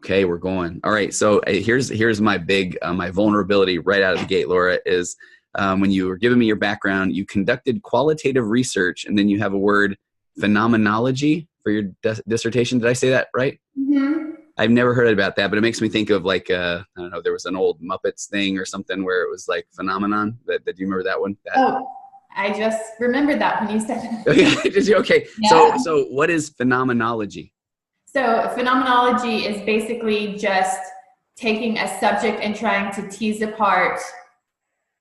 Okay, we're going. All right. So here's my big my vulnerability right out of the gate, Laura, is when you were giving me your background, you conducted qualitative research, and then you have a word phenomenology for your dissertation. Did I say that right? Mm-hmm. I've never heard about that, but it makes me think of like I don't know. There was an old Muppets thing or something where it was like phenomenon. Do you remember that one? Oh, I just remembered that when you said Okay. Did you? Okay. Yeah. So what is phenomenology? So phenomenology is basically just taking a subject and trying to tease apart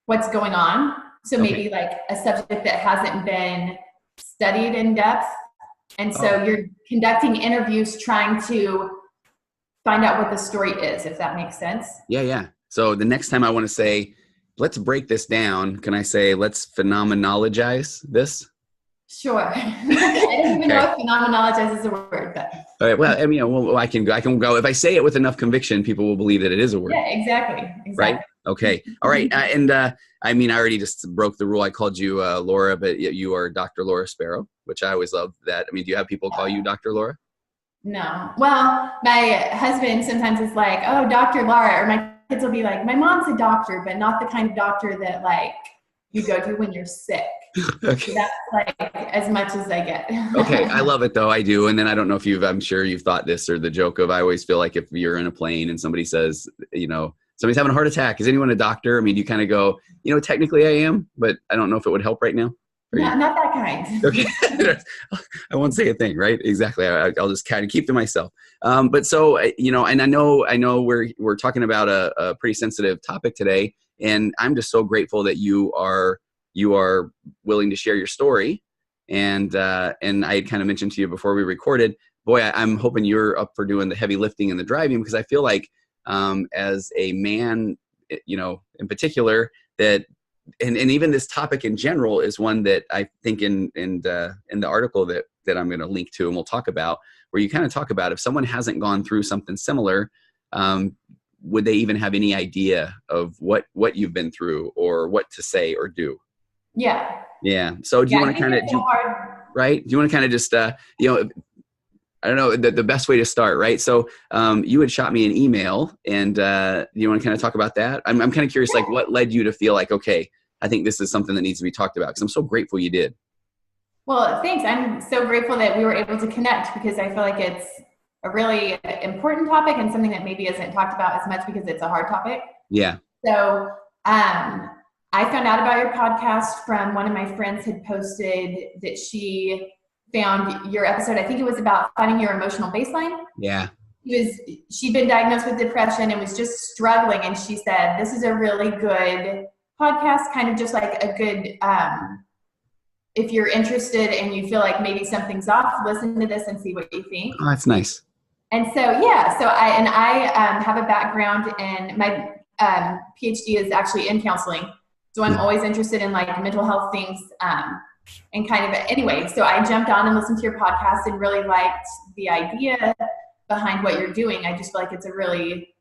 what's going on. So maybe like a subject that hasn't been studied in depth. And so you're conducting interviews trying to find out what the story is, if that makes sense. Yeah. So the next time I want to say, let's break this down, can I say, let's phenomenologize this? Sure. I don't even know if phenomenologize is a word, but. All right. Well, I mean, I can go. If I say it with enough conviction, people will believe that it is a word. Yeah, exactly. Right? Okay. All right. I mean, I already just broke the rule. I called you Laura, but you are Dr. Laura Sparrow, which I always love that. I mean, do you have people call you Dr. Laura? No. Well, my husband sometimes is like, oh, Dr. Laura, or my kids will be like, my mom's a doctor, but not the kind of doctor that like you go to when you're sick. Okay. So that's like as much as I get. Okay. I love it though. I do. And then I don't know if I'm sure you've thought this or the joke of, I always feel like if you're in a plane and somebody says, somebody's having a heart attack, is anyone a doctor? I mean, you kind of go, technically I am, but I don't know if it would help right now. Not that kind. Okay. I won't say a thing, right? Exactly. I'll just kind of keep to myself. But so, and I know we're talking about a pretty sensitive topic today, and I'm just so grateful that you are willing to share your story. And I had kind of mentioned to you before we recorded, boy, I'm hoping you're up for doing the heavy lifting and the driving, because I feel like as a man, in particular, that and even this topic in general is one that I think in the article that I'm going to link to and we'll talk about, where you kind of talk about if someone hasn't gone through something similar, would they even have any idea of what you've been through or what to say or do? Yeah. Yeah. So do you want to kind of, right? Do you want to kind of just, I don't know, the best way to start, right? So you had shot me an email, and you want to kind of talk about that? I'm kind of curious, like what led you to feel like, okay, I think this is something that needs to be talked about, because I'm so grateful you did. Well, thanks. I'm so grateful that we were able to connect, because I feel like it's a really important topic and something that maybe isn't talked about as much because it's a hard topic. Yeah. So I found out about your podcast from one of my friends had posted that she found your episode. I think it was about finding your emotional baseline. Yeah. She'd been diagnosed with depression and was just struggling. And she said, this is a really good podcast, kind of just like a good, if you're interested and you feel like maybe something's off, listen to this and see what you think. Oh, that's nice. And so, yeah, I have a background in my PhD is actually in counseling. So I'm always interested in like mental health things. And kind of anyway, so I jumped on and listened to your podcast and really liked the idea behind what you're doing. I just feel like it's a really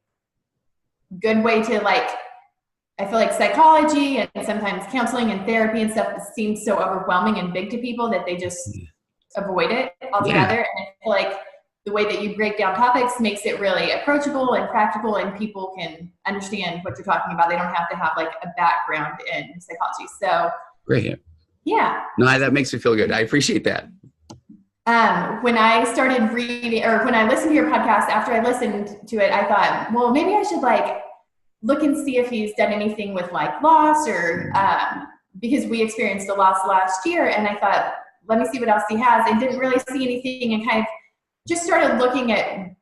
good way to I feel like psychology and sometimes counseling and therapy and stuff seems so overwhelming and big to people that they just avoid it altogether. Yeah. And I feel like the way that you break down topics makes it really approachable and practical, and people can understand what you're talking about. They don't have to have like a background in psychology. So great. Yeah. No, that makes me feel good. I appreciate that. When I started reading, or when I listened to your podcast, after I listened to it, I thought, well, maybe I should look and see if he's done anything with loss, or because we experienced a loss last year, and I thought, let me see what else he has. I didn't really see anything, and kind of just started looking at,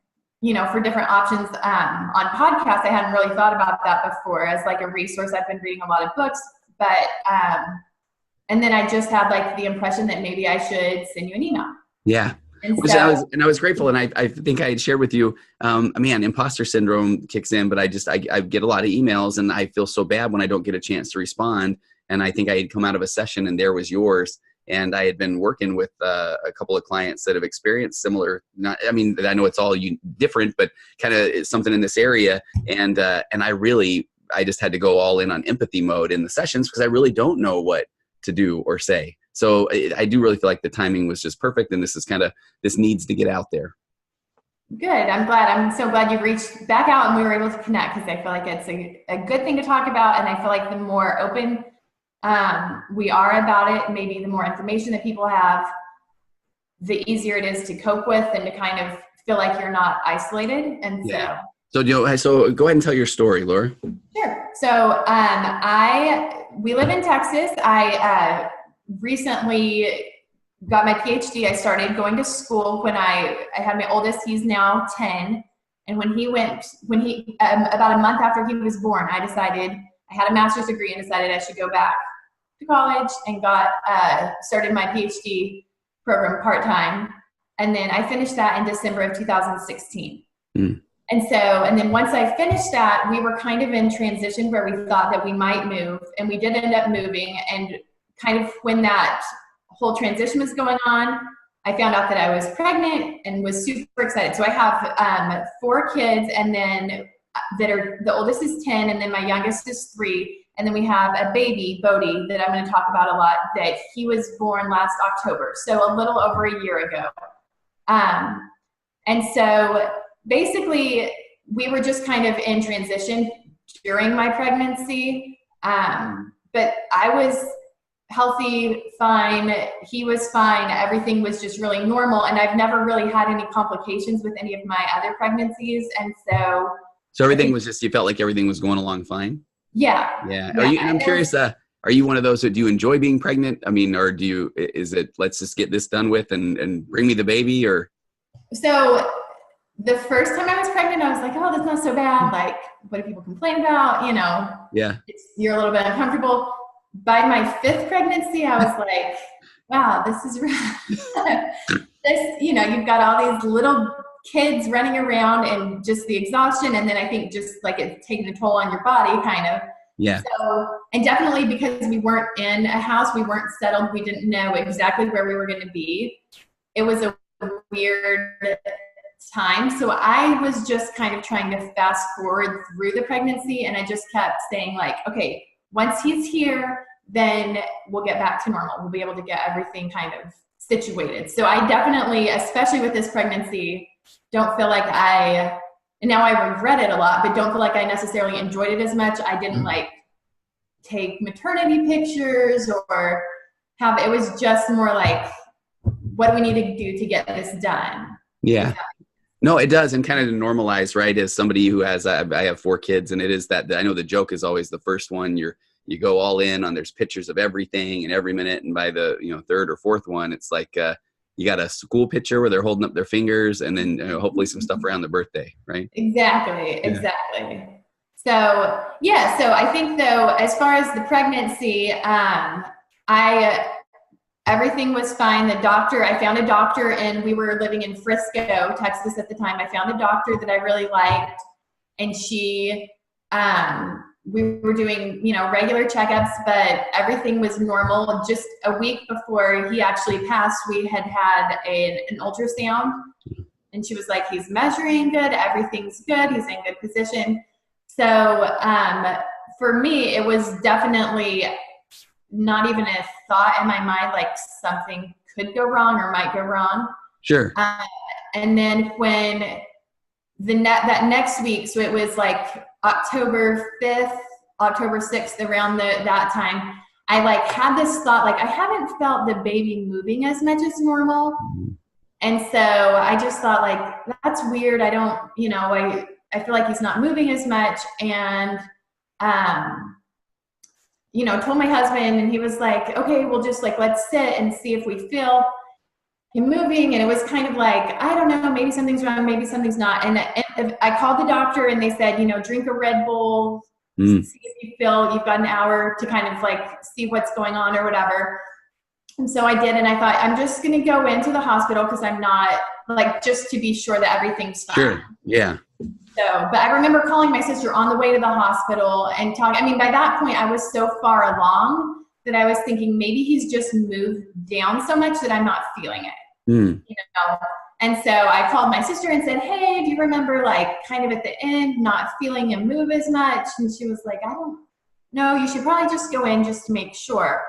for different options on podcasts. I hadn't really thought about that before as like a resource. I've been reading a lot of books, but and then I just had the impression that maybe I should send you an email. Yeah. And I was grateful. And I think I had shared with you, man, imposter syndrome kicks in, but I get a lot of emails, and I feel so bad when I don't get a chance to respond. And I think I had come out of a session and there was yours. And I had been working with a couple of clients that have experienced similar, I know it's all different, but kind of something in this area. And I just had to go all in on empathy mode in the sessions, because I really don't know what to do or say. So I do really feel like the timing was just perfect, and this needs to get out there. Good. I'm glad. I'm so glad you reached back out and we were able to connect, because I feel like it's a good thing to talk about. And I feel like the more open we are about it, maybe the more information that people have, the easier it is to cope with and to kind of feel like you're not isolated. And Yeah. so, So go ahead and tell your story, Laura. sure. So we live in Texas. I recently got my PhD. I started going to school when I had my oldest. He's now 10. And when he about a month after he was born, I had a master's degree and decided I should go back to college and started my PhD program part-time. And then I finished that in December of 2016. Mm. And then once I finished that, we were kind of in transition where we thought that we might move, and we did end up moving. And kind of when that whole transition was going on, I found out that I was pregnant and was super excited. So I have 4 kids, and then the oldest is 10, and then my youngest is 3. And then we have a baby, Bodhi, that I'm going to talk about a lot, that he was born last October. So a little over a year ago. And so basically we were just kind of in transition during my pregnancy. But I was healthy, fine. He was fine. Everything was just really normal. And I've never really had any complications with any of my other pregnancies. And so everything was just, you felt like everything was going along fine? Yeah. Yeah. And I'm curious, are you one of those that do you enjoy being pregnant? I mean, or is it, let's just get this done with and bring me the baby, or? So the first time I was pregnant, I was like, oh, that's not so bad. Like, what do people complain about? Yeah. You're a little bit uncomfortable. By my 5th pregnancy, I was like, wow, this is you've got all these little kids running around and just the exhaustion. And then I think just like it's taking a toll on your body kind of. Yeah. So, and definitely because we weren't in a house, we weren't settled. We didn't know exactly where we were going to be. It was a weird time. So I was just kind of trying to fast forward through the pregnancy. And I just kept saying like, okay, once he's here, then we'll get back to normal. We'll be able to get everything kind of situated. So I definitely, especially with this pregnancy, don't feel like and now I regret it a lot, but don't feel like I necessarily enjoyed it as much. I didn't like take maternity pictures or it was just more like, what do we need to do to get this done? Yeah. No, it does. And kind of to normalize, right? As somebody who has, I have 4 kids, and it is that, I know the joke is always the first one, you go all in on, there's pictures of everything and every minute. And by the, 3rd or 4th one, it's like, you got a school picture where they're holding up their fingers, and then hopefully some stuff around the birthday, right? Exactly. So, yeah. So I think though, as far as the pregnancy, everything was fine. I found a doctor, and we were living in Frisco, Texas at the time. I found a doctor that I really liked, and we were doing, regular checkups, but everything was normal. Just a week before he actually passed, we had an ultrasound, and she was like, he's measuring good. Everything's good. He's in good position. So for me, it was definitely not even a thought in my mind, like something could go wrong or might go wrong. Sure. And then when that next week, so it was like October 5th, October 6th, around that time, I like had this thought, like I haven't felt the baby moving as much as normal. And so I just thought like, that's weird. I don't, I feel like he's not moving as much. And, told my husband, and he was like, okay, we'll just like, let's sit and see if we feel him moving. And it was kind of like, I don't know, maybe something's wrong, maybe something's not. And I called the doctor, and they said, drink a Red Bull, see if you feel you've got an hour to kind of like see what's going on or whatever. And so I did, and I thought, I'm just going to go into the hospital because I'm not, like, just to be sure that everything's fine. Sure, yeah. So, but I remember calling my sister on the way to the hospital and talking. I mean, by that point, I was so far along that I was thinking maybe he's just moved down so much that I'm not feeling it. And so I called my sister and said, hey, do you remember, like, kind of at the end, not feeling him move as much? And she was like, I don't know, you should probably just go in just to make sure.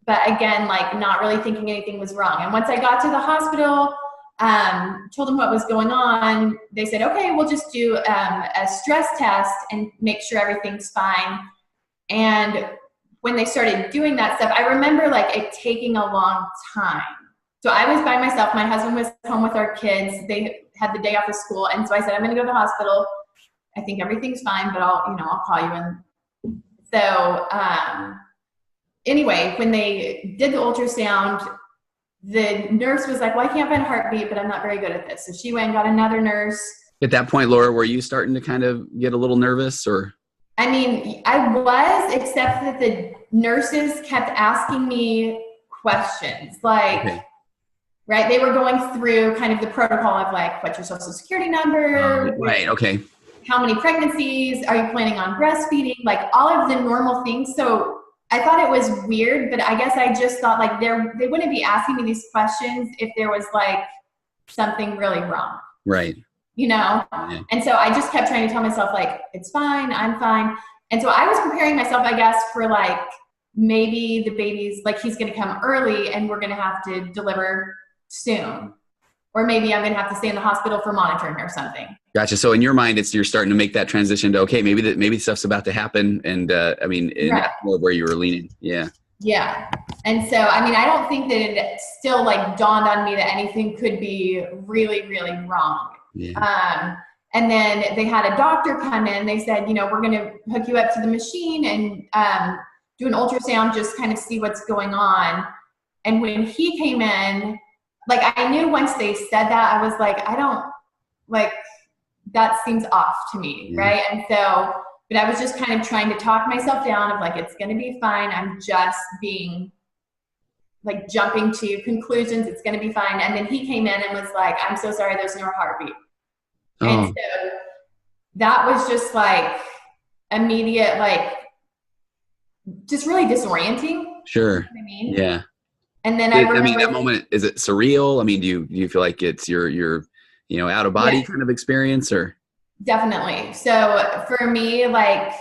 But again, like, not really thinking anything was wrong. And once I got to the hospital, told them what was going on, they said, okay, we'll just do a stress test and make sure everything's fine. And when they started doing that stuff, I remember like it taking a long time. So I was by myself. My husband was home with our kids. They had the day off of school. And so I said, I'm going to go to the hospital. I think everything's fine, but I'll call you. And so anyway, when they did the ultrasound, the nurse was like, well, I can't find a heartbeat, but I'm not very good at this. So she went and got another nurse. At that point, Laura, were you starting to kind of get a little nervous, or? I mean, I was, except that the nurses kept asking me questions like, okay. Right, they were going through kind of the protocol of like, what's your social security number? Right, okay. How many pregnancies? Are you planning on breastfeeding? Like all of the normal things. So I thought it was weird, but I guess I just thought like they wouldn't be asking me these questions if there was like something really wrong. Right. Yeah. And so I just kept trying to tell myself like, it's fine, I'm fine. And so I was preparing myself, I guess, for like, maybe the baby's like, he's going to come early and we're going to have to deliver soon. Or maybe I'm going to have to stay in the hospital for monitoring or something. Gotcha. So in your mind, you're starting to make that transition to, okay, maybe stuff's about to happen. And I mean, that's more where you were leaning. Yeah. Yeah. And so, I mean, I don't think that it still like dawned on me that anything could be really, really wrong. Yeah. And then they had a doctor come in. They said, we're going to hook you up to the machine and do an ultrasound, just kind of see what's going on. And when he came in, like I knew once they said that, I was like, that seems off to me, right? And so, but I was just kind of trying to talk myself down of like, it's going to be fine. I'm just being like jumping to conclusions. It's going to be fine. And then he came in and was like, I'm so sorry, there's no heartbeat. Oh. And so that was just like immediate, like just really disorienting. Sure. You know what I mean? Yeah. And then I mean, that moment, is it surreal? I mean, do you feel like it's your out of body kind of experience, or? Definitely. So for me, like,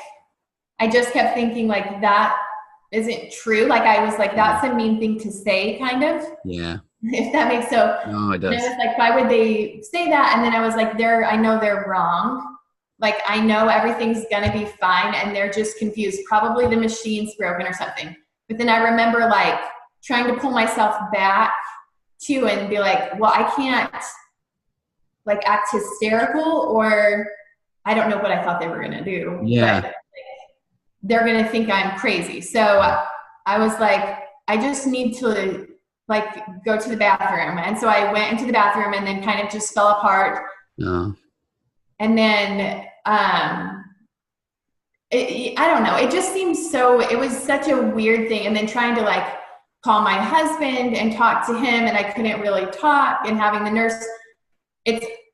I just kept thinking like, that isn't true. Like I was like, that's a mean thing to say, kind of. Yeah. If that makes so. No, it does. And I was like, why would they say that? And then I was like, I know they're wrong. Like, I know everything's going to be fine. And they're just confused. Probably the machine's broken or something. But then I remember like trying to pull myself back too and be like, well, I can't like act hysterical, or I don't know what I thought they were going to do. Yeah. But, like, they're going to think I'm crazy. So I was like, I just need to like go to the bathroom. And so I went into the bathroom and then kind of just fell apart. Oh. And then, I don't know. It just seems it was such a weird thing. And then trying to like call my husband and talk to him, and I couldn't really talk, and having the nurse,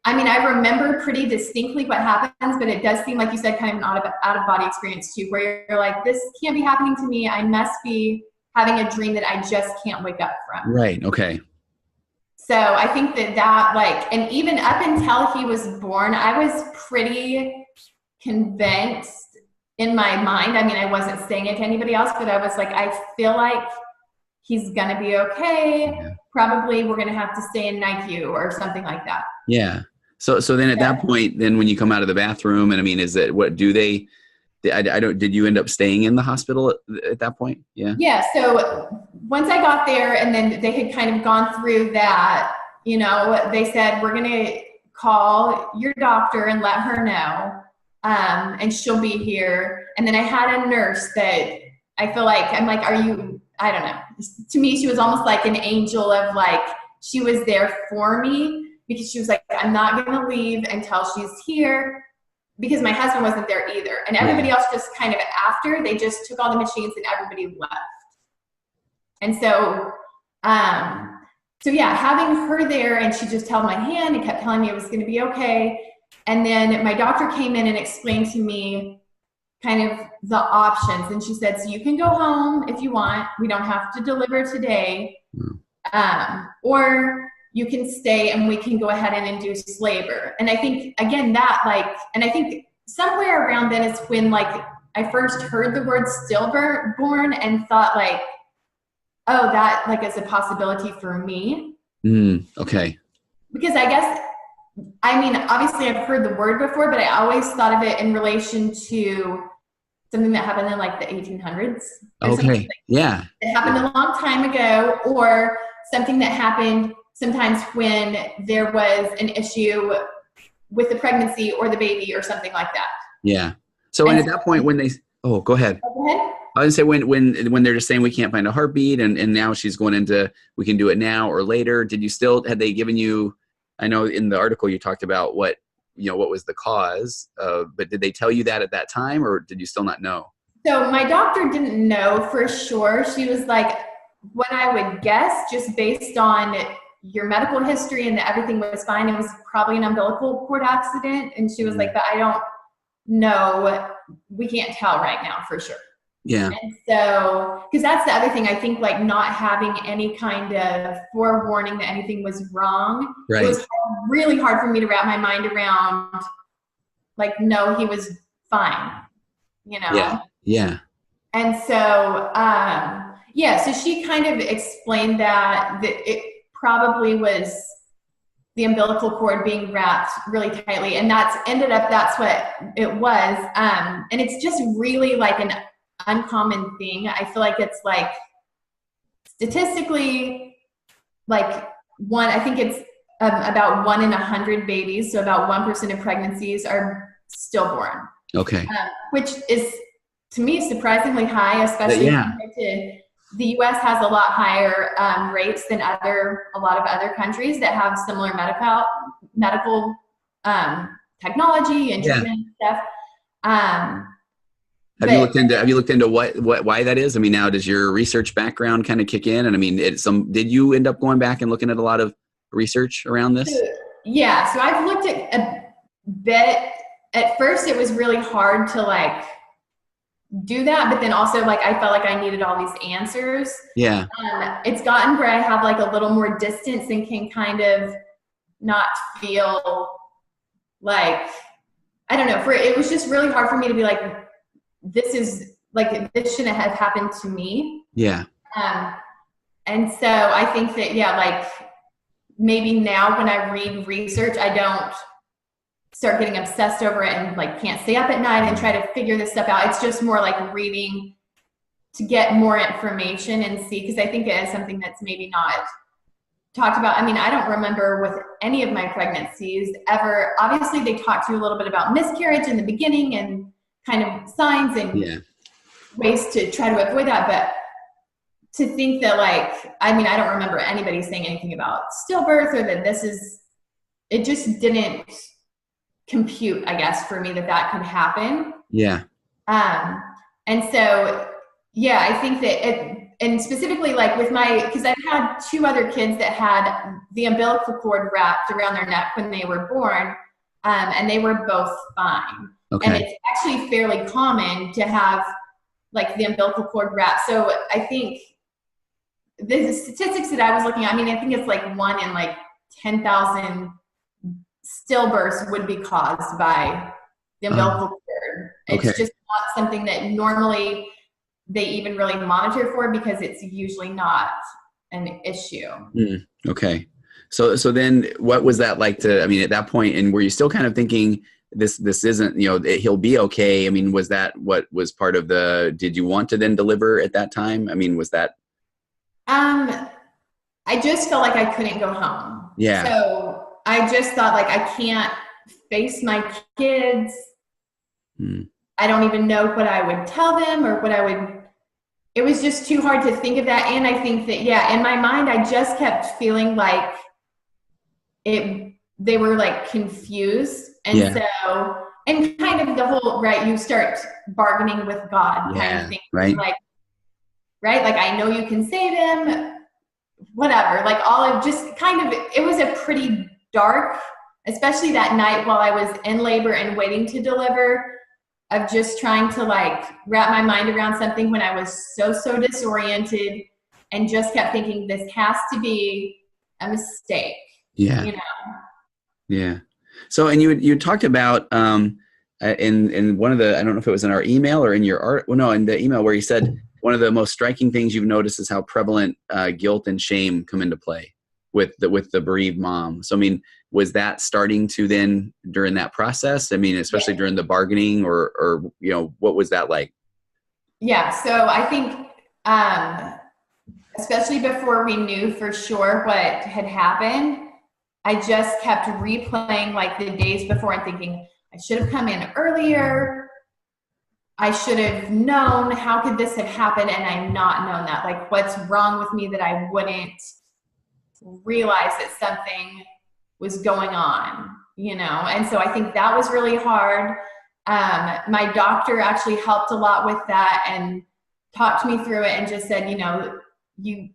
I remember pretty distinctly what happens, but it does seem like you said kind of an out of body experience too, where you're like, this can't be happening to me. I must be having a dream that I just can't wake up from. Right. Okay. So I think that like, and even up until he was born, I was pretty convinced in my mind. I mean, I wasn't saying it to anybody else, but I was like, I feel like he's going to be okay. Yeah. Probably we're going to have to stay in NICU or something like that. Yeah. So then at that point, then when you come out of the bathroom, and I mean, did you end up staying in the hospital at that point? Yeah. Yeah. So once I got there and then they had kind of gone through that, they said, we're going to call your doctor and let her know. And she'll be here. And then I had a nurse that I feel like, I'm like, I don't know. To me, she was almost like an angel of like, she was there for me, because she was like, I'm not going to leave until she's here, because my husband wasn't there either. And everybody else just kind of after, they just took all the machines and everybody left. And so, having her there, and she just held my hand and kept telling me it was going to be okay. And then my doctor came in and explained to me kind of the options. And she said, so you can go home if you want. We don't have to deliver today. Or you can stay and we can go ahead and induce labor. And I think, again, and I think somewhere around then is when, like, I first heard the word stillborn and thought, like, oh, that, like, is a possibility for me. Okay. because I guess, I mean, obviously I've heard the word before, but I always thought of it in relation to something that happened in like the 1800s or something Okay. Yeah. that happened a long time ago, or something that happened sometimes when there was an issue with the pregnancy or the baby or something like that. Yeah. So, and at that point when they, oh, go ahead. Go ahead. I would say when they're just saying we can't find a heartbeat and now she's going into, we can do it now or later. Had they given you, I know in the article you talked about what was the cause, but did they tell you that at that time, or did you still not know? So my doctor didn't know for sure. She was like, what I would guess, just based on your medical history and that everything was fine, it was probably an umbilical cord accident. And she was like, but I don't know. We can't tell right now for sure. Yeah. And so, because that's the other thing, I think, like not having any kind of forewarning that anything was wrong. Right. It was really hard for me to wrap my mind around, like, no, he was fine, Yeah. Yeah. And so, so she kind of explained that it probably was the umbilical cord being wrapped really tightly, and that's what it was. And it's just really like an uncommon thing. I feel like it's like statistically like I think it's about 1 in 100 babies, so about 1% of pregnancies are stillborn. Okay. Which is, to me, surprisingly high, especially compared to the U.S. has a lot higher rates than a lot of other countries that have similar medical technology and treatment and stuff. Have you looked into why that is? I mean, now does your research background kind of kick in? And I mean, did you end up going back and looking at a lot of research around this? Yeah, so I've looked at a bit. At first, it was really hard to like do that, but then also like I felt like I needed all these answers. Yeah. It's gotten where I have like a little more distance and can kind of not feel like, I don't know, it was just really hard for me to be like, this shouldn't have happened to me. Yeah. And so I think that, like maybe now when I read research, I don't start getting obsessed over it and like can't stay up at night and try to figure this stuff out. It's just more like reading to get more information and see, because I think it is something that's maybe not talked about. I mean, I don't remember with any of my pregnancies ever, obviously they talked to you a little bit about miscarriage in the beginning and kind of signs and ways to try to avoid that. But to think that like, I mean, I don't remember anybody saying anything about stillbirth or that it just didn't compute, I guess, for me that could happen. Yeah. And so, I think that and specifically like with because I've had 2 other kids that had the umbilical cord wrapped around their neck when they were born, and they were both fine. Okay. And it's actually fairly common to have like the umbilical cord wrapped. So I think the statistics that I was looking at, I mean, I think it's like 1 in like 10,000 stillbirths would be caused by the umbilical cord. It's just not something that normally they even really monitor for, because it's usually not an issue. Okay. So then what was that like at that point, and were you still kind of thinking this isn't, he'll be okay? I mean, was that what was part of did you want to then deliver at that time? I mean, was that? I just felt like I couldn't go home. Yeah. So I just thought like, I can't face my kids. I don't even know what I would tell them or it was just too hard to think of that. And I think that, in my mind, I just kept feeling like they were like confused. And so, and kind of the whole, you start bargaining with God kind of thing. Right. Like, I know you can save him, whatever, like all of just kind of, it was a pretty dark, especially that night while I was in labor and waiting to deliver, of just trying to like wrap my mind around something when I was so disoriented and just kept thinking this has to be a mistake. Yeah. Yeah. So, and you talked about, in one of I don't know if it was in our email or in your art, in the email where you said one of the most striking things you've noticed is how prevalent guilt and shame come into play. with the bereaved mom. So, I mean, was that starting to then during that process? I mean, especially during the bargaining or, you know, what was that like? Yeah. So I think, especially before we knew for sure what had happened, I just kept replaying like the days before and thinking, I should have come in earlier. I should have known, how could this have happened? And I'm not known that. Like, what's wrong with me that I wouldn't realize that something was going on, you know? And so I think that was really hard. My doctor actually helped a lot with that and talked me through it and just said, you know, you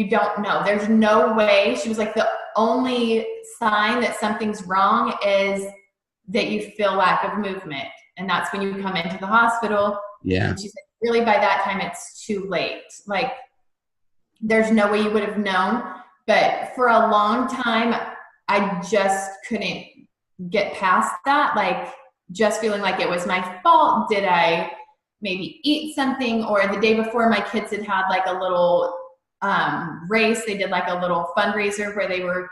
don't know. There's no way. She was like, the only sign that something's wrong is that you feel lack of movement. And that's when you come into the hospital. Yeah. And she said, really, by that time, it's too late. Like, there's no way you would have known. But for a long time, I just couldn't get past that. Like, just feeling like it was my fault. Did I maybe eat something? Or the day before, my kids had had like a little race. They did like a little fundraiser where they were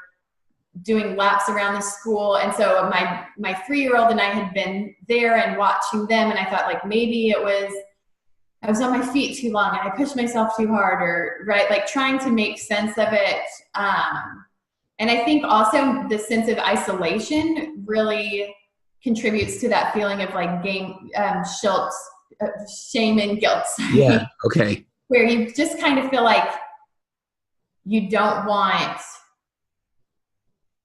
doing laps around the school. And so my 3-year-old and I had been there and watching them. And I thought like, maybe I was on my feet too long and I pushed myself too hard, or right. Like trying to make sense of it. And I think also the sense of isolation really contributes to that feeling of like shame and guilt. Yeah. Okay. Where you just kind of feel like you don't want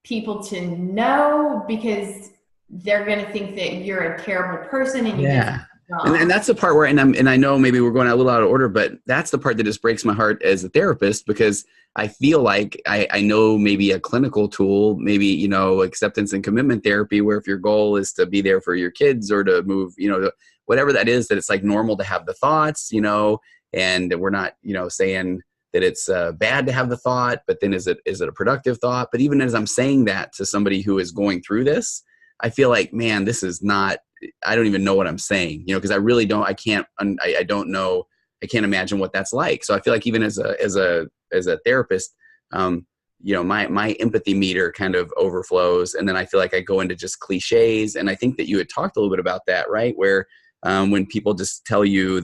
people to know because they're going to think that you're a terrible person and you did something wrong. And that's the part where, and I know maybe we're going a little out of order, but that's the part that just breaks my heart as a therapist, because I feel like I know maybe a clinical tool, maybe, you know, acceptance and commitment therapy, where if your goal is to be there for your kids or to move, you know, whatever that is, that it's like normal to have the thoughts, you know, and we're not, you know, saying that it's bad to have the thought, but then is it a productive thought? But even as I'm saying that to somebody who is going through this, I feel like, man, this is not, I don't even know what I'm saying, you know, because I really don't, I don't know, I can't imagine what that's like. So I feel like even as a therapist, you know, my empathy meter kind of overflows. And then I feel like I go into just cliches. And I think that you had talked a little bit about that, right? Where when people just tell you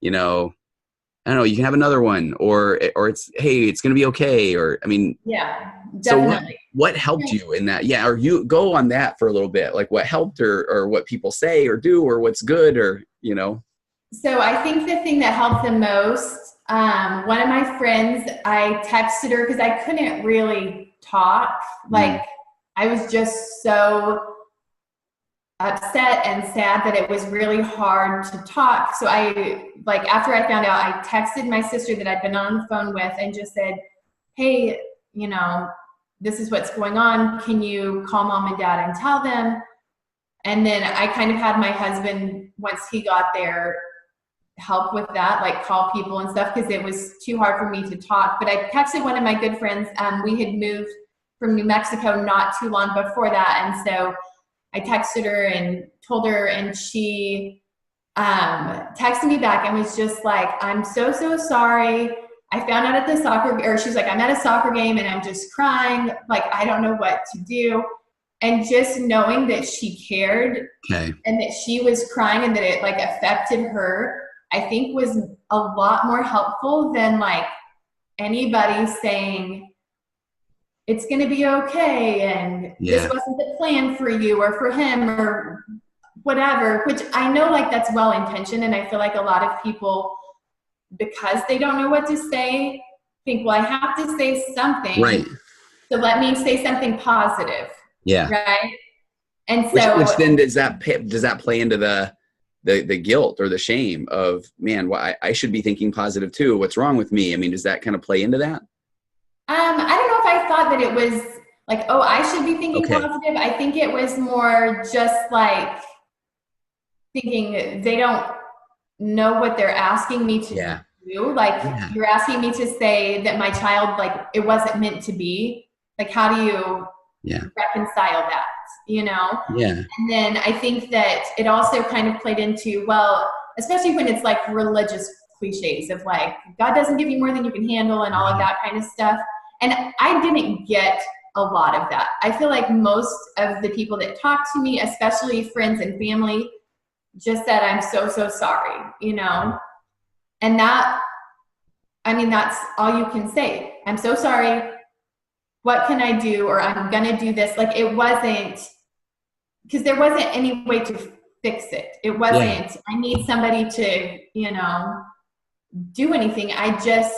you know, I don't know, you can have another one, or it's, hey, it's going to be okay. Or, I mean, yeah, definitely. So what helped you in that? Yeah. Or you go on that for a little bit, like what helped or what people say or do, or what's good, or, you know? So I think the thing that helped the most, one of my friends, I texted her because I couldn't really talk. Like I was just so upset and sad that it was really hard to talk. So after I found out, I texted my sister that I'd been on the phone with and just said, hey, you know, this is what's going on. Can you call mom and dad and tell them? And then I kind of had my husband, once he got there, help with that, like call people and stuff, because it was too hard for me to talk. But I texted one of my good friends. We had moved from New Mexico not too long before that. And so I texted her and told her, and she texted me back and was just like, I'm so sorry. I found out at the or she's like, I'm at a soccer game and I'm just crying. Like, I don't know what to do. And just knowing that she cared and that she was crying and that it like affected her, I think was a lot more helpful than like anybody saying, it's going to be okay, and this wasn't the plan for you or for him or whatever, which I know like that's well-intentioned. And I feel like a lot of people, because they don't know what to say, think, well, I have to say something. Right. So let me say something positive. Yeah. Right. And so which then does that play into the guilt or the shame of, man, well, I should be thinking positive too. What's wrong with me? I mean, does that kind of play into that? I don't know if I thought that it was like, oh, I should be thinking positive. I think it was more just like thinking they don't know what they're asking me to do. Like you're asking me to say that my child, like it wasn't meant to be. Like, how do you reconcile that, you know? Yeah. And then I think that it also kind of played into, well, especially when it's like religious cliches of like, God doesn't give you more than you can handle and all of that kind of stuff. And I didn't get a lot of that. I feel like most of the people that talk to me, especially friends and family, just said, I'm so, so sorry, you know? And that, I mean, that's all you can say. I'm so sorry. What can I do? Or I'm going to do this. Like, it wasn't, because there wasn't any way to fix it. It wasn't, I need somebody to, you know, do anything. I just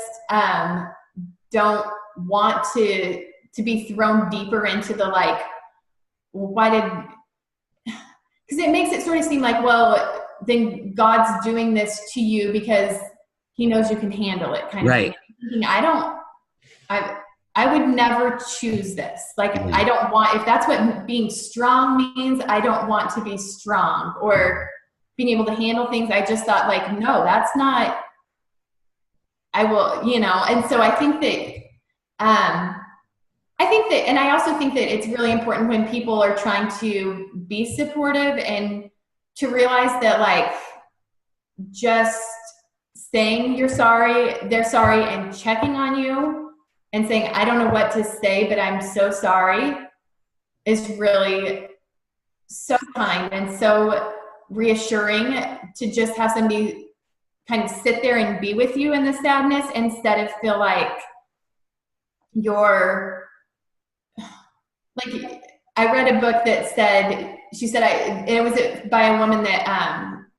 don't want to be thrown deeper into the, like, why did, because it makes it sort of seem like, well, then God's doing this to you because he knows you can handle it, kind of thing. I would never choose this. Like, I don't want, if that's what being strong means, I don't want to be strong or being able to handle things. I just thought, like, no, that's not, I will, you know. And so I think that, and I also think that it's really important when people are trying to be supportive and to realize that, like, just saying you're sorry, they're sorry, and checking on you and saying, I don't know what to say, but I'm so sorry, is really so kind and so reassuring to just have somebody kind of sit there and be with you in the sadness instead of feel like you're, like, I read a book that said, she said, it was by a woman that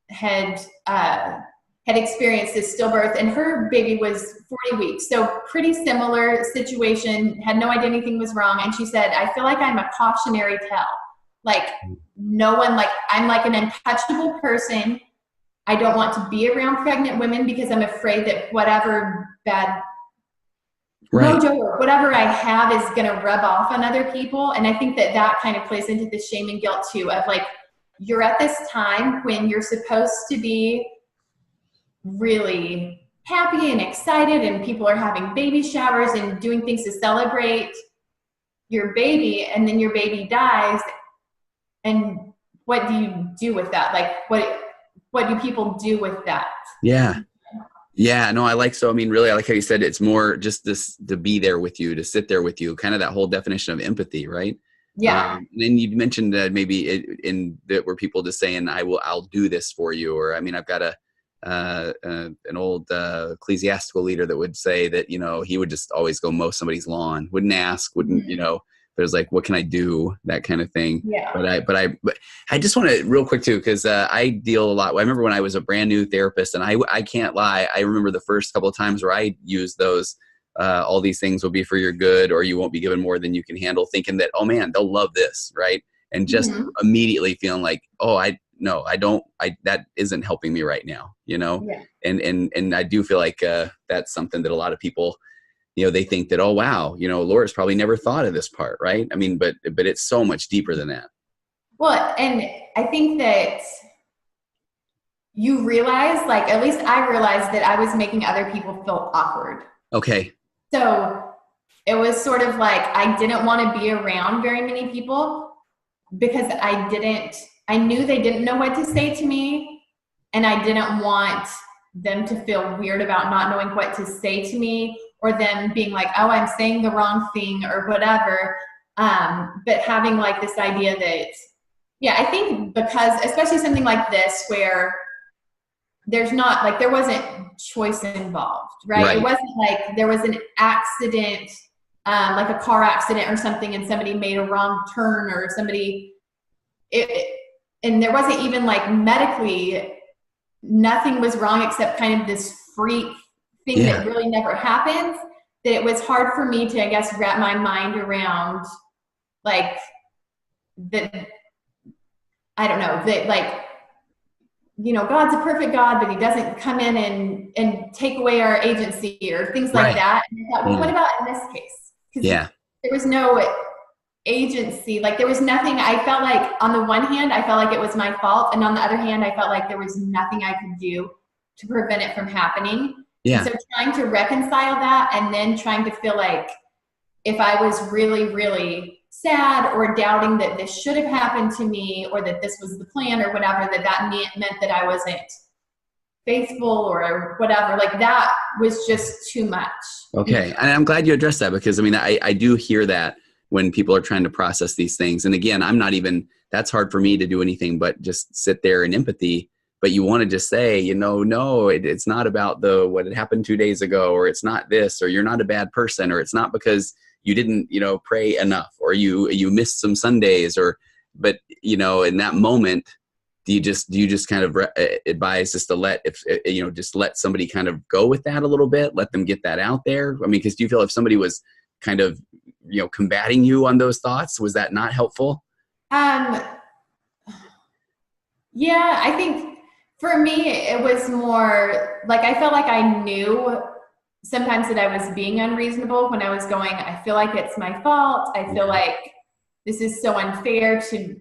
had experienced this stillbirth, and her baby was 40 weeks. So pretty similar situation, had no idea anything was wrong. And she said, I feel like I'm a cautionary tale. Like, no one, like, I'm like an untouchable person. I don't want to be around pregnant women because I'm afraid that whatever bad mojo or whatever I have is going to rub off on other people. And I think that that kind of plays into the shame and guilt too, of, like, you're at this time when you're supposed to be really happy and excited, and people are having baby showers and doing things to celebrate your baby, and then your baby dies. And what do you do with that? Like, what do people do with that? Yeah. Yeah, no, I like how you said it's more just this, to be there with you, to sit there with you, kind of that whole definition of empathy, right? Yeah. And then you mentioned that maybe in that where people just saying, I'll do this for you. Or, I mean, I've got an old ecclesiastical leader that would say that, you know, he would just always go mow somebody's lawn, wouldn't ask, wouldn't, you know, but it was like, what can I do? That kind of thing. Yeah. But I just want to real quick too, because I deal a lot. I remember when I was a brand new therapist, and I can't lie, I remember the first couple of times where I used those, all these things will be for your good, or you won't be given more than you can handle, thinking that, oh man, they'll love this, right? And just immediately feeling like, oh, that isn't helping me right now, you know? Yeah. And I do feel like that's something that a lot of people, you know, they think that, oh, wow, you know, Laura's probably never thought of this part, right? I mean, but it's so much deeper than that. Well, and I think that you realize, like, at least I realized that I was making other people feel awkward. Okay. So it was sort of like, I didn't want to be around very many people because I knew they didn't know what to say to me, and I didn't want them to feel weird about not knowing what to say to me, or them being like, oh, I'm saying the wrong thing or whatever. But having, like, this idea that, yeah, I think because, especially something like this where there's not, like, there wasn't choice involved, right? It wasn't like there was an accident, like a car accident or something, and somebody made a wrong turn, or and there wasn't even, like, medically, nothing was wrong except kind of this freak thing that really never happens, that it was hard for me to, I guess, wrap my mind around, like, that, I don't know, that, like, you know, God's a perfect God, but he doesn't come in and take away our agency or things like that. And I thought, well, what about in this case? Because there was no agency. Like, there was nothing. I felt like, on the one hand, I felt like it was my fault. And on the other hand, I felt like there was nothing I could do to prevent it from happening. Yeah. So trying to reconcile that, and then trying to feel like, if I was really, really sad or doubting that this should have happened to me, or that this was the plan or whatever, that meant that I wasn't faithful or whatever. Like that was just too much. Okay. And I'm glad you addressed that, because I mean, I do hear that when people are trying to process these things. And again, I'm not even, that's hard for me to do anything but just sit there in empathy. But you want to just say, no, it's not about what had happened 2 days ago, or it's not this, or you're not a bad person, or it's not because you didn't, pray enough, or you missed some Sundays, but in that moment, do you just kind of advise just to just let somebody kind of go with that a little bit, let them get that out there? I mean, because do you feel if somebody was kind of, combating you on those thoughts, was that not helpful? Yeah, I think for me, it was more like, I felt like I knew sometimes that I was being unreasonable when I was going, I feel like it's my fault. I feel like this is so unfair to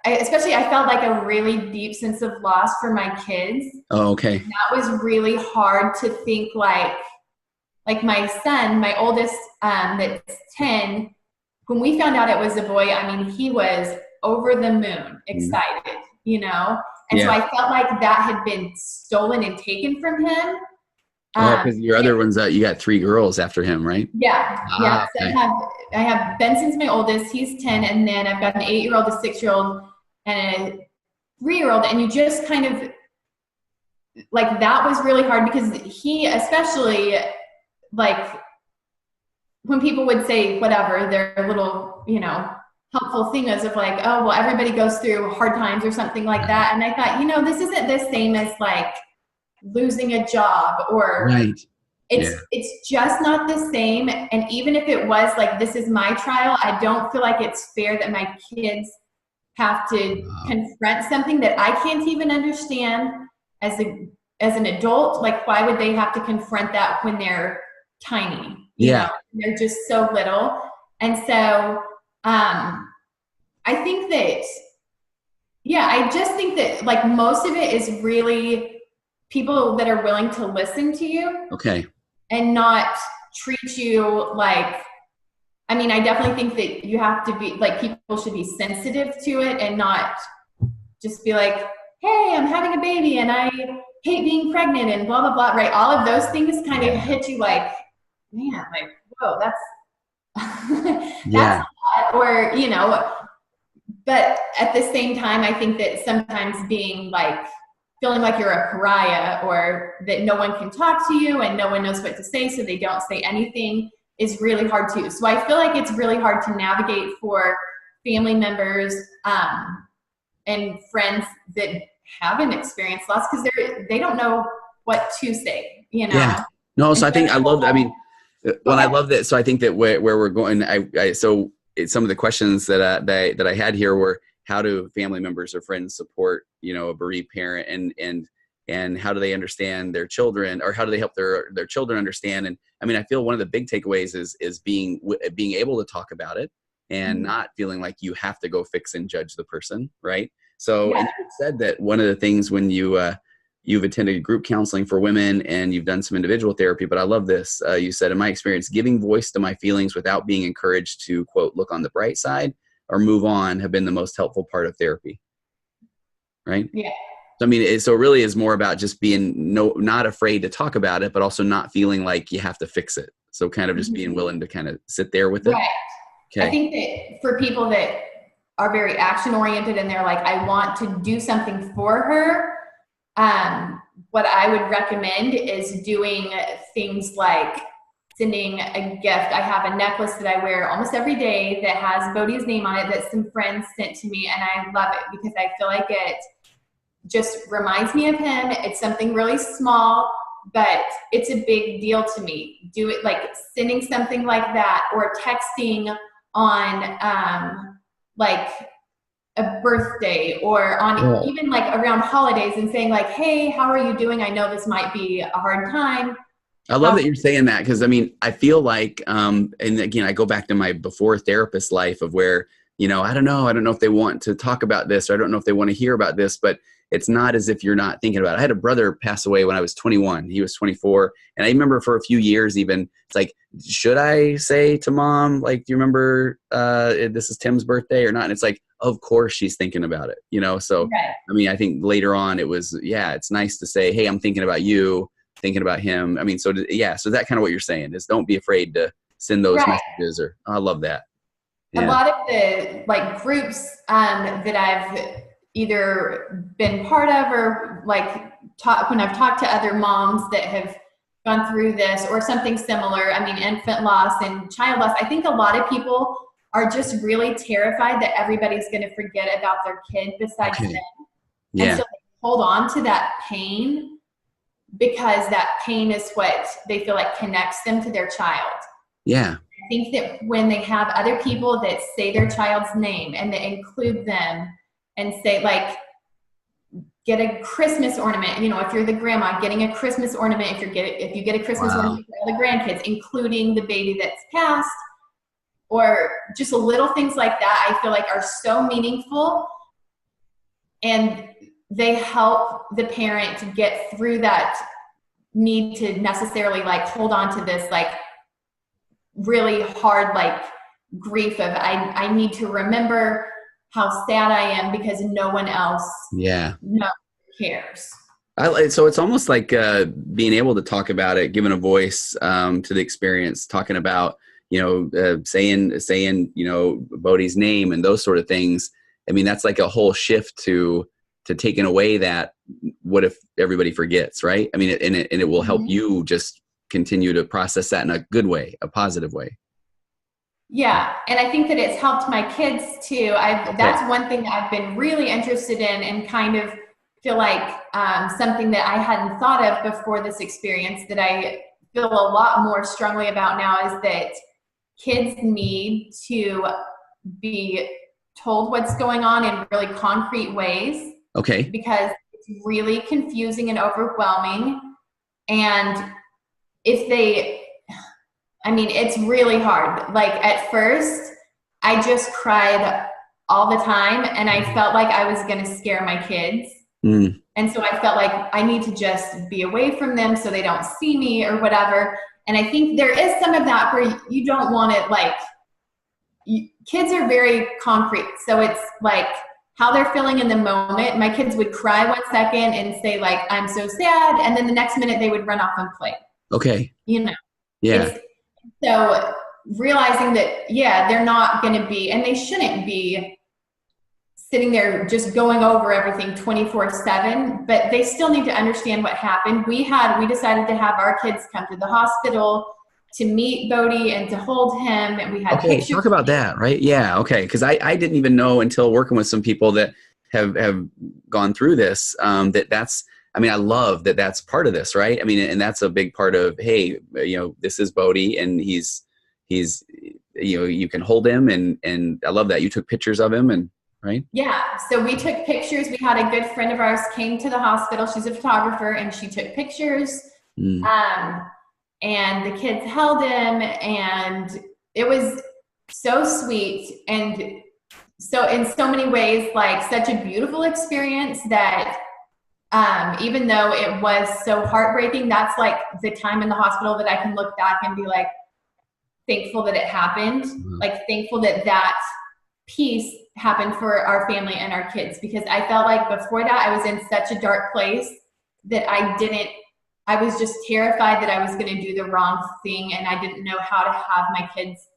especially I felt like a really deep sense of loss for my kids. Oh, okay. And that was really hard to think like my son, my oldest, that's 10, when we found out it was a boy, I mean, he was over the moon excited, And so I felt like that had been stolen and taken from him. Because your other ones, you got 3 girls after him, right? Yeah. Yeah. Okay. So I have Benson's my oldest, he's 10, and then I've got an 8-year-old, a 6-year-old, and a 3-year-old. And you just kind of that was really hard, because he, especially when people would say whatever, their little, helpful thing is of oh, well, everybody goes through hard times or something like that. And I thought, this isn't the same as losing a job, or right. It's just not the same. And even if it was this is my trial, I don't feel like it's fair that my kids have to confront something that I can't even understand as an adult. Why would they have to confront that when they're tiny? They're just so little. And so I think that, I just think that most of it is really people that are willing to listen to you. Okay. And not treat you I mean, I definitely think that you have to be people should be sensitive to it, and not just be hey, I'm having a baby and I hate being pregnant and blah, blah, blah, right? All of those things kind of hit you man, whoa, that's, that's a lot, or, but at the same time, I think that sometimes being feeling like you're a pariah, or that no one can talk to you and no one knows what to say, so they don't say anything, is really hard too. So I feel like it's really hard to navigate for family members and friends that haven't experienced loss, because they don't know what to say, Yeah. No, so I think I love, I mean, well, I love that. So I think that where we're going, some of the questions that I had here were, how do family members or friends support, a bereaved parent, and how do they understand their children, or how do they help their children understand? And I mean, I feel one of the big takeaways is being able to talk about it, and not feeling like you have to go fix and judge the person. Right. So and you said that one of the things when you've attended group counseling for women and you've done some individual therapy, but I love this. You said, in my experience, giving voice to my feelings without being encouraged to, quote, look on the bright side or move on, have been the most helpful part of therapy. Right? Yeah. So, I mean, so it really is more about just being not afraid to talk about it, but also not feeling like you have to fix it. So kind of just being willing to kind of sit there with it. Right. Okay. I think that for people that are very action oriented and they're I want to do something for her, what I would recommend is doing things like sending a gift. I have a necklace that I wear almost every day that has Bodhi's name on it that some friends sent to me, and I love it because I feel like it just reminds me of him. It's something really small, but it's a big deal to me. Do it sending something like that, or texting on a birthday, or on even around holidays, and saying hey, how are you doing? I know this might be a hard time. I love that you're saying that, because I mean, I feel like, and again, I go back to my before therapist life of where, I don't know if they want to talk about this, or I don't know if they want to hear about this, but it's not as if you're not thinking about it. I had a brother pass away when I was 21. He was 24. And I remember for a few years, even, it's should I say to mom, do you remember this is Tim's birthday or not? And it's of course she's thinking about it, So, Right. I mean, I think later on it was, it's nice to say, hey, I'm thinking about you, thinking about him. I mean, so that kind of what you're saying is don't be afraid to send those Right. messages I love that. A Yeah. lot of the like groups that I've either been part of or like when I've talked to other moms that have gone through this or something similar, I mean, infant loss and child loss, I think a lot of people are just really terrified that everybody's going to forget about their kid besides them. Yeah. And so they hold on to that pain because that pain is what they feel like connects them to their child. Yeah. I think that when they have other people that say their child's name and that include them and say like, get a Christmas ornament, if you're the grandma, getting a Christmas ornament, if you get a Christmas ornament for all the grandkids, including the baby that's passed, or just little things like that, I feel like are so meaningful, and they help the parent to get through that need to necessarily like hold on to this like really hard like grief of I need to remember how sad I am because no one else cares. So it's almost like being able to talk about it, giving a voice to the experience, talking about saying Bodhi's name and those sort of things. I mean, that's like a whole shift to taking away that what if everybody forgets, right? I mean, and it will help you just continue to process that in a good way, a positive way. Yeah, and I think that it's helped my kids too. That's one thing that I've been really interested in and kind of feel like something that I hadn't thought of before this experience that I feel a lot more strongly about now is that kids need to be told what's going on in really concrete ways. Okay. Because it's really confusing and overwhelming. And it's really hard. Like at first, I just cried all the time and I felt like I was going to scare my kids. And so I felt like I need to just be away from them so they don't see me or whatever. And I think there is some of that where you don't want it like, kids are very concrete. So it's like how they're feeling in the moment. My kids would cry 1 second and say like, I'm so sad. And then the next minute they would run off and play. Okay. Yeah. So realizing that, they're not going to be, and they shouldn't be sitting there just going over everything 24/7, but they still need to understand what happened. We decided to have our kids come to the hospital to meet Bodhi and to hold him. And we had pictures. Talk about that, right? Yeah. Okay. Cause I didn't even know until working with some people that have gone through this, I love that that's part of this, right? I mean, and that's a big part of, hey, this is Bodhi and he's, you can hold him and I love that you took pictures of him and right. Yeah. So we took pictures. We had a good friend of ours came to the hospital. She's a photographer and she took pictures. And the kids held him and it was so sweet. And so in so many ways, like such a beautiful experience that even though it was so heartbreaking, that's like the time in the hospital that I can look back and be like, thankful that it happened. Like thankful that piece happened for our family and our kids, because I felt like before that I was in such a dark place that I was just terrified that I was going to do the wrong thing. And I didn't know how to have my kids,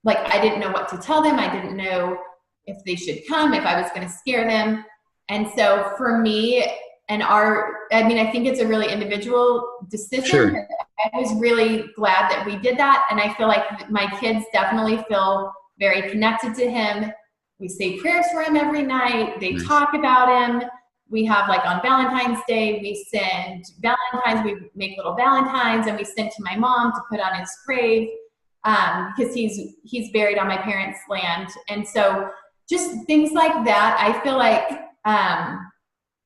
like, I didn't know what to tell them. I didn't know if they should come, if I was going to scare them. And so for me and I think it's a really individual decision. Sure. I was really glad that we did that. And I feel like my kids definitely feel very connected to him. We say prayers for him every night. They talk about him. We have like on Valentine's Day, we send Valentines, we make little Valentines and we send to my mom to put on his grave because he's buried on my parents' land. And so just things like that, I feel like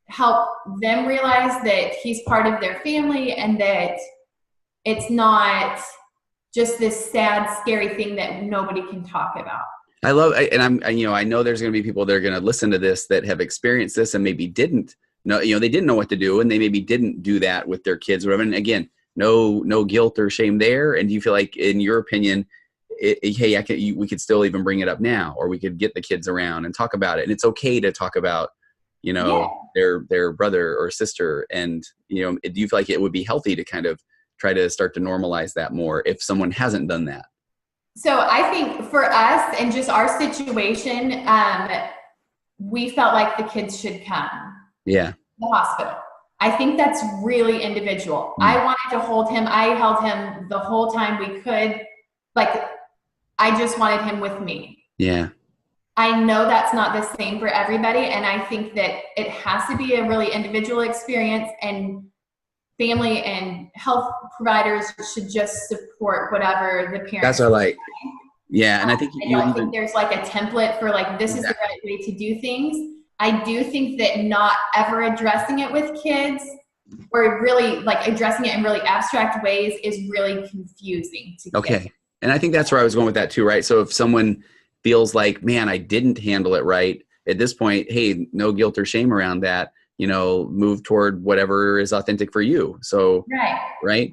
help them realize that he's part of their family and that it's not just this sad, scary thing that nobody can talk about. I love, and I know there's going to be people that are going to listen to this that have experienced this and maybe didn't know, they didn't know what to do and they maybe didn't do that with their kids or whatever. And again, no guilt or shame there. And do you feel like, in your opinion, hey, we could still even bring it up now, or we could get the kids around and talk about it. And it's okay to talk about, their brother or sister. And, do you feel like it would be healthy to kind of try to start to normalize that more if someone hasn't done that? So I think for us and just our situation, we felt like the kids should come to the hospital. I think that's really individual. I wanted to hold him. I held him the whole time we could. Like, I just wanted him with me. Yeah. I know that's not the same for everybody. And I think that it has to be a really individual experience, and family and health providers should just support whatever the parents. That's what I like. Yeah. And I think I don't think there's like a template for like, this is the right way to do things. I do think that not ever addressing it with kids, or really like addressing it in really abstract ways, is really confusing to kids. And I think that's where I was going with that too, right? So if someone feels like, man, I didn't handle it right, at this point, hey, no guilt or shame around that, move toward whatever is authentic for you. So, right?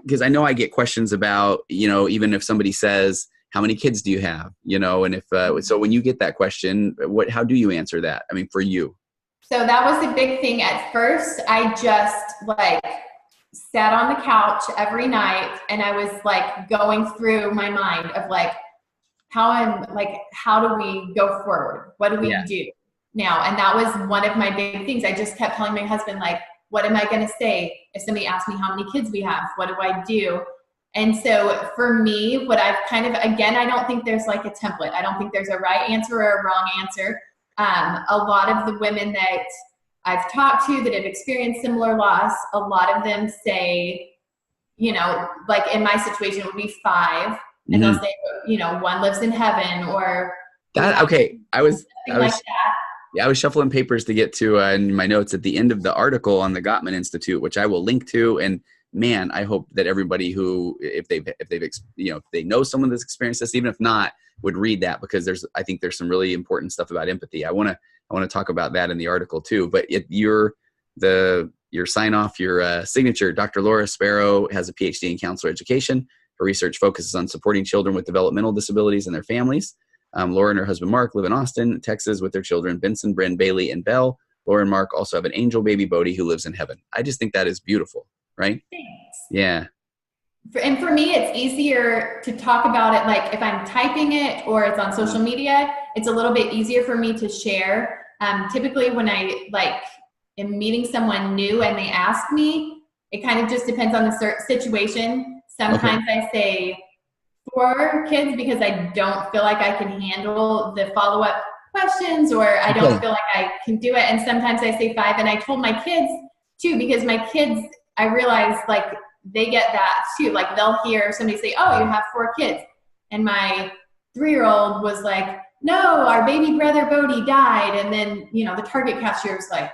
Because I know I get questions about, even if somebody says, how many kids do you have? And if, so when you get that question, how do you answer that? I mean, for you. So that was a big thing. At first, I just sat on the couch every night, and I was going through my mind of how do we go forward? What do we do now? And that was one of my big things. I just kept telling my husband, what am I going to say if somebody asks me how many kids we have? What do I do? And so for me, what I've I don't think there's a template. I don't think there's a right answer or a wrong answer. A lot of the women that I've talked to that have experienced similar loss, a lot of them say, in my situation, it would be 5. And they'll say, one lives in heaven, or that. Okay. I was that. Yeah, I was shuffling papers to get to in my notes at the end of the article on the Gottman Institute, which I will link to. And man, I hope that everybody who, if they know someone that's experienced this, even if not, would read that, because I think there's some really important stuff about empathy. I want to talk about that in the article too. But your sign off, your signature, Dr. Laura Sparrow has a PhD in counselor education. Her research focuses on supporting children with developmental disabilities and their families. Laura and her husband, Mark, live in Austin, Texas with their children, Benson, Bryn, Bailey, and Belle. Laura and Mark also have an angel baby, Bodhi, who lives in heaven. I just think that is beautiful, right? Thanks. Yeah. And for me, it's easier to talk about it. If I'm typing it or it's on social media, it's a little bit easier for me to share. Typically when I am meeting someone new and they ask me, it kind of just depends on the situation. Sometimes I say 4 kids because I don't feel like I can handle the follow-up questions, or I don't feel like I can do it. And sometimes I say 5, and I told my kids too, because my kids, I realize they get that too. They'll hear somebody say, oh, you have 4 kids. And my 3-year-old was like, no, our baby brother Bodhi died. And then, the Target cashier's like,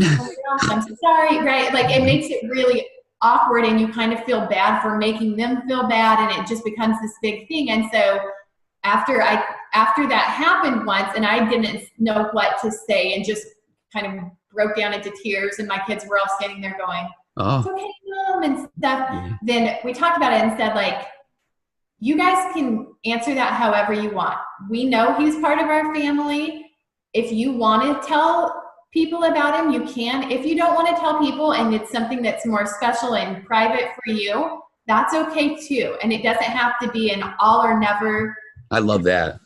oh my gosh, I'm so sorry, right? It makes it really awkward, and you kind of feel bad for making them feel bad, and it just becomes this big thing. And so after that happened once, and I didn't know what to say, and just kind of broke down into tears, and my kids were all standing there going, it's okay, Mom, and stuff. Yeah. Then we talked about it and said, you guys can answer that however you want. We know he's part of our family. If you want to tell people about him, you can. If you don't want to tell people, and it's something that's more special and private for you, that's okay too. And it doesn't have to be an all or never. I love that.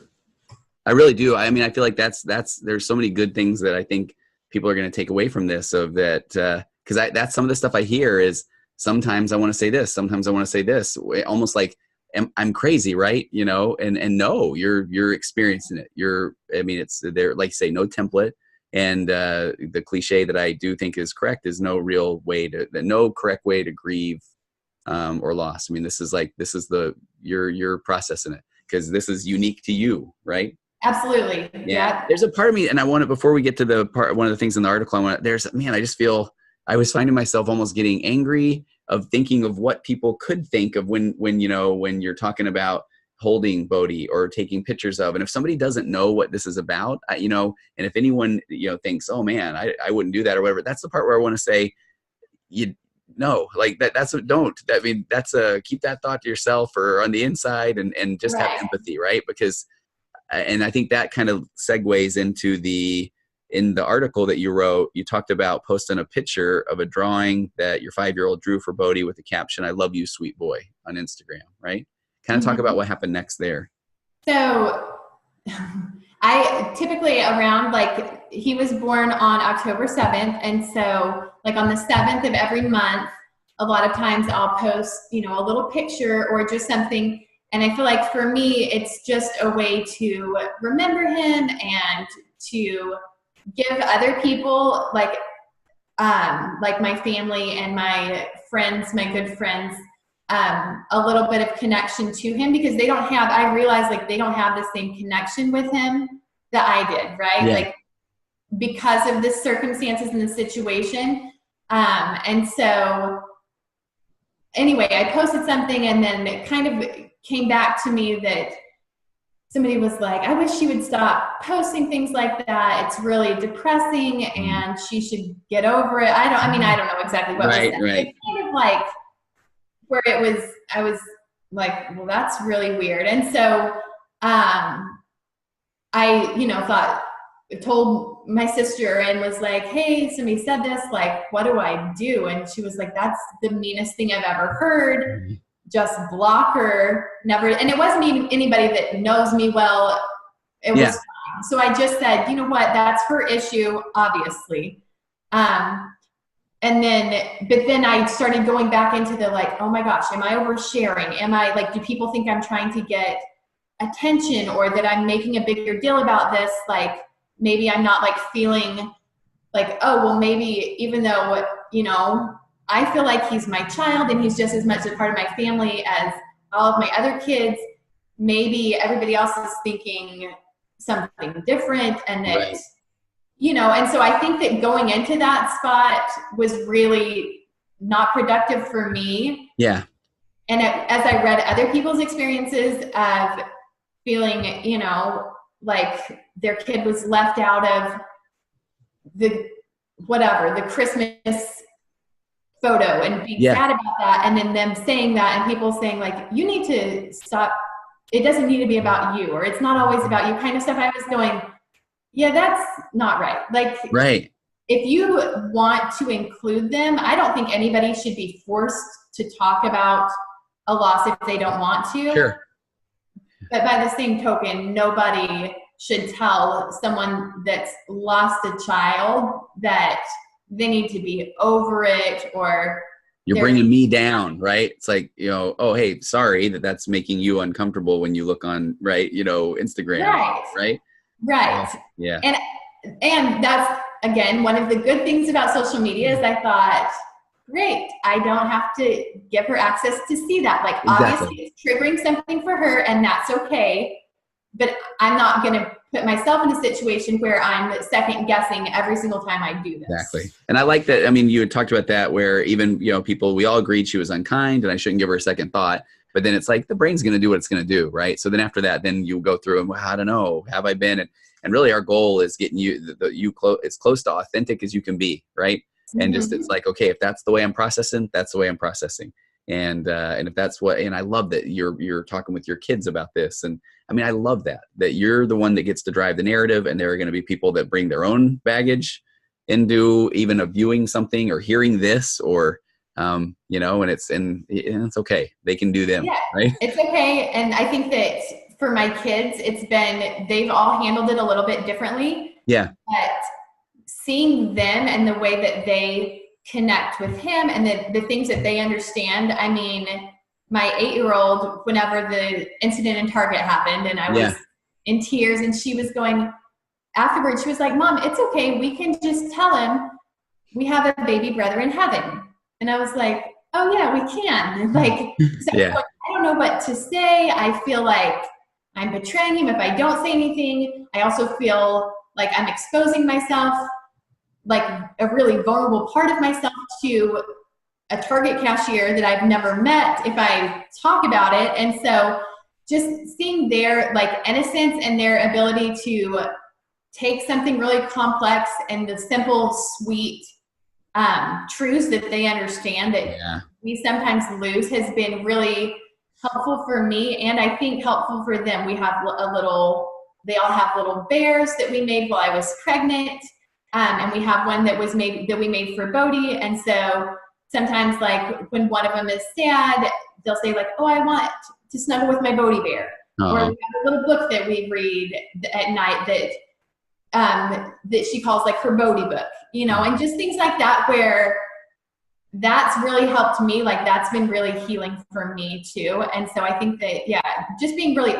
I really do. I mean, I feel like there's so many good things that I think people are going to take away from this, of that, because that's some of the stuff I hear is, sometimes I want to say this, sometimes I want to say this, almost like I'm crazy, right? And no, you're experiencing it. It's there, like you say, no template. And the cliche that I do think is correct is no correct way to grieve or loss. I mean, this is you're processing it, because this is unique to you, right? Absolutely. Yeah. There's a part of me, and I want to, before we get to the part, one of the things in the article, I just feel I was finding myself almost getting angry of thinking of what people could think of when you're talking about holding Bodhi or taking pictures of, and if somebody doesn't know what this is about, and if anyone, thinks, oh man, I wouldn't do that or whatever, that's the part where I want to say, no, like that's a don't. I mean, that's a keep that thought to yourself or on the inside, and just have Right. empathy, right? Because, and I think that kind of segues into in the article that you wrote, you talked about posting a picture of a drawing that your 5-year-old drew for Bodhi with the caption, "I love you, sweet boy," on Instagram, right? Kind of talk about what happened next there. So I typically around, like, he was born on October 7th. And so like on the 7th of every month, a lot of times I'll post, you know, a little picture or just something. And I feel like for me, it's just a way to remember him and to give other people like my family and my friends, my good friends, a little bit of connection to him, because they don't have, I realize like they don't have the same connection with him that I did, right? Yeah. Like because of the circumstances and the situation. And so anyway, I posted something and then it kind of came back to me that somebody was like, I wish she would stop posting things like that. It's really depressing and she should get over it. I don't know exactly what was said. Right. It's kind of like where I was like, well, that's really weird. And so I, you know, told my sister and was like, hey, somebody said this, like, what do I do? And she was like, that's the meanest thing I've ever heard. Just block her, never. And it wasn't even anybody that knows me well. It was fine. So I just said, you know what, that's her issue, obviously. And then I started going back into the like, oh my gosh, am I oversharing? Am I like, do people think I'm trying to get attention or that I'm making a bigger deal about this? Like, maybe I'm not like feeling like, oh, well, maybe even though, you know, I feel like he's my child and he's just as much a part of my family as all of my other kids, maybe everybody else is thinking something different and that, you know, and so I think that going into that spot was really not productive for me. Yeah. And as I read other people's experiences of feeling, you know, like their kid was left out of the Christmas photo and being sad about that, and then them saying that and people saying like, you need to stop, it doesn't need to be about you, or it's not always about you, kind of stuff. I was going, yeah, that's not right. Like, if you want to include them, I don't think anybody should be forced to talk about a loss if they don't want to. Sure. But by the same token, nobody should tell someone that's lost a child that they need to be over it, or you're bringing me down, right? It's like, you know, oh, hey, sorry that's making you uncomfortable when you look on, right, you know, Instagram, right? Yeah. And that's, again, one of the good things about social media is I thought, great, I don't have to give her access to see that. Like, obviously it's triggering something for her and that's okay, but I'm not going to put myself in a situation where I'm second guessing every single time I do this. Exactly. And I like that. I mean, you had talked about that where even, you know, people, we all agreed she was unkind and I shouldn't give her a second thought, but then it's like the brain's going to do what it's going to do. Right. So then after that, then you go through and, well, I don't know, have I been? And really our goal is getting you, as close to authentic as you can be. Right. And just, it's like, okay, if that's the way I'm processing, that's the way I'm processing. And if that's what, and I love that you're talking with your kids about this. And I mean, I love that you're the one that gets to drive the narrative, and there are going to be people that bring their own baggage into even a viewing something or hearing this, or, you know, and it's okay. They can do them. Yeah, right. It's okay. And I think that for my kids, they've all handled it a little bit differently. Yeah. But seeing them and the way that they connect with him and the things that they understand. I mean, my 8-year-old, whenever the incident in Target happened and I was in tears, and she was going afterwards, she was like, Mom, it's okay. We can just tell him we have a baby brother in heaven. And I was like, oh yeah, we can. Like, so I don't know what to say. I feel like I'm betraying him if I don't say anything. I also feel like I'm exposing myself, like a really vulnerable part of myself, to a Target cashier that I've never met if I talk about it. And so just seeing their like innocence and their ability to take something really complex and the simple, sweet truths that they understand that Yeah. we sometimes lose has been really helpful for me, and I think helpful for them. We have they all have little bears that we made while I was pregnant. And we have one that we made for Bodhi. And so sometimes, like, when one of them is sad, they'll say, like, oh, I want to snuggle with my Bodhi bear. Or we have a little book that we read at night that she calls, like, her Bodhi book, and just things like that, where that's really helped me. Like, that's been really healing for me too. And so I think that, just being really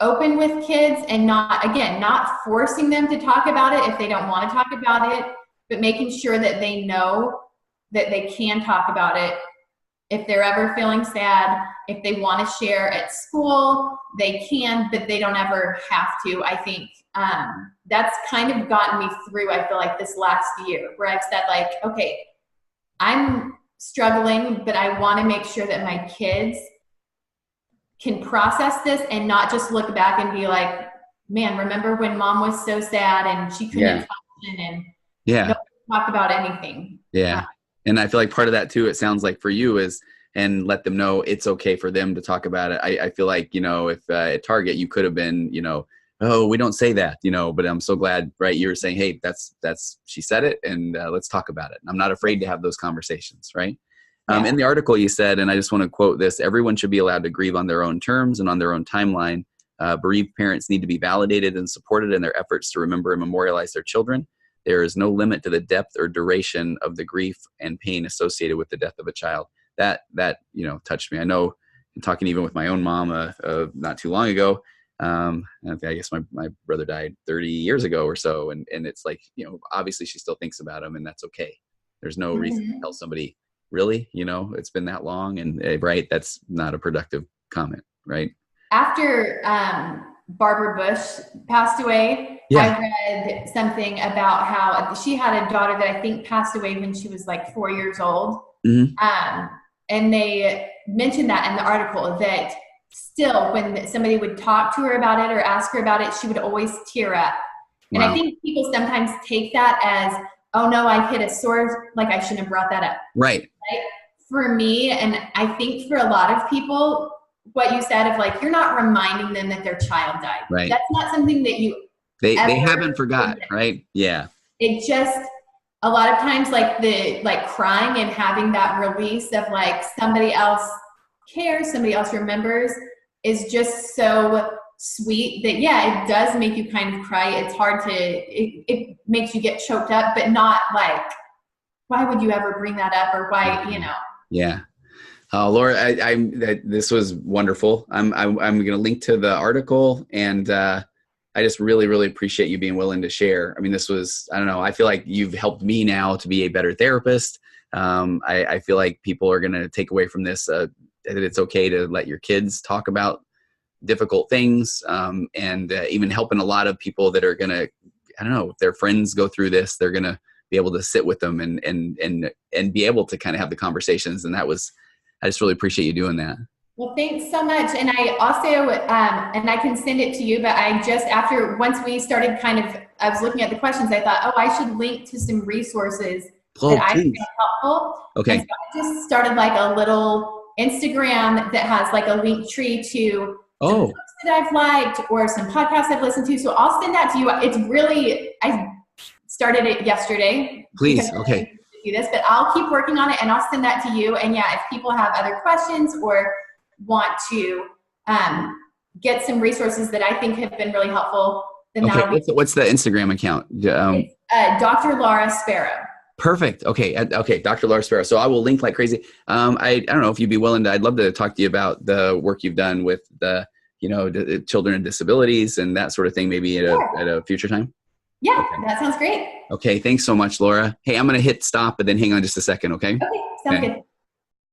open with kids, and not forcing them to talk about it if they don't want to talk about it, but making sure that they know that they can talk about it if they're ever feeling sad. If they want to share at school, they can, but they don't ever have to. I think that's kind of gotten me through, I feel like, this last year, where I've said, like, okay, I'm struggling, but I want to make sure that my kids can process this and not just look back and be like, man, remember when mom was so sad and she couldn't function and don't talk about anything. Yeah. And I feel like part of that too, it sounds like for you is, and let them know it's okay for them to talk about it. I feel like, if at Target you could have been, oh, we don't say that, but I'm so glad, right? You were saying, hey, she said it, and let's talk about it. I'm not afraid to have those conversations, right? In the article you said, and I just want to quote this, everyone should be allowed to grieve on their own terms and on their own timeline. Bereaved parents need to be validated and supported in their efforts to remember and memorialize their children. There is no limit to the depth or duration of the grief and pain associated with the death of a child. That touched me. I know, in talking even with my own mom not too long ago, I guess my brother died 30 years ago or so, and it's like, obviously she still thinks about him, and that's okay. There's no reason to tell somebody, really, it's been that long, and right, that's not a productive comment, right? After Barbara Bush passed away, I read something about how she had a daughter that I think passed away when she was like 4 years old. And they mentioned that in the article, that still when somebody would talk to her about it or ask her about it, she would always tear up. Wow. And I think people sometimes take that as, oh no, I hit a sore, like I shouldn't have brought that up. Right. For me, and I think for a lot of people, what you said of, like, you're not reminding them that their child died. Right. That's not something that they haven't forgot, right? Yeah. It just, a lot of times, like crying and having that release of, like, somebody else cares, somebody else remembers, is just so sweet that, it does make you kind of cry. It's hard to, it makes you get choked up, but not like, why would you ever bring that up, or why, Yeah. Laura, this was wonderful. I'm going to link to the article, and I just really, really appreciate you being willing to share. I mean, this was, I don't know, I feel like you've helped me now to be a better therapist. I feel like people are going to take away from this that it's okay to let your kids talk about difficult things, and even helping a lot of people that are going to, I don't know, if their friends go through this, they're going to be able to sit with them and be able to kind of have the conversations. And I just really appreciate you doing that. Well, thanks so much. And I also, and I can send it to you, but once we started I was looking at the questions, I thought, I should link to some resources that I think are helpful. Okay. And so I just started like a little Instagram that has like a link tree to some books that I've liked or some podcasts I've listened to. So I'll send that to you. It's really, I started it yesterday. Please. Okay. Do this, but I'll keep working on it, and I'll send that to you. And if people have other questions or want to get some resources that I think have been really helpple, then what's the Instagram account? Dr. Laura Sparrow. Perfect. Okay. Dr. Laura Sparrow. So I will link like crazy. I don't know if you'd be willing to, I'd love to talk to you about the work you've done with the children and disabilities and that sort of thing, maybe at a future time. Yeah, that sounds great. Okay, thanks so much, Laura. Hey, I'm going to hit stop, but then hang on just a second, okay? Okay, sounds good.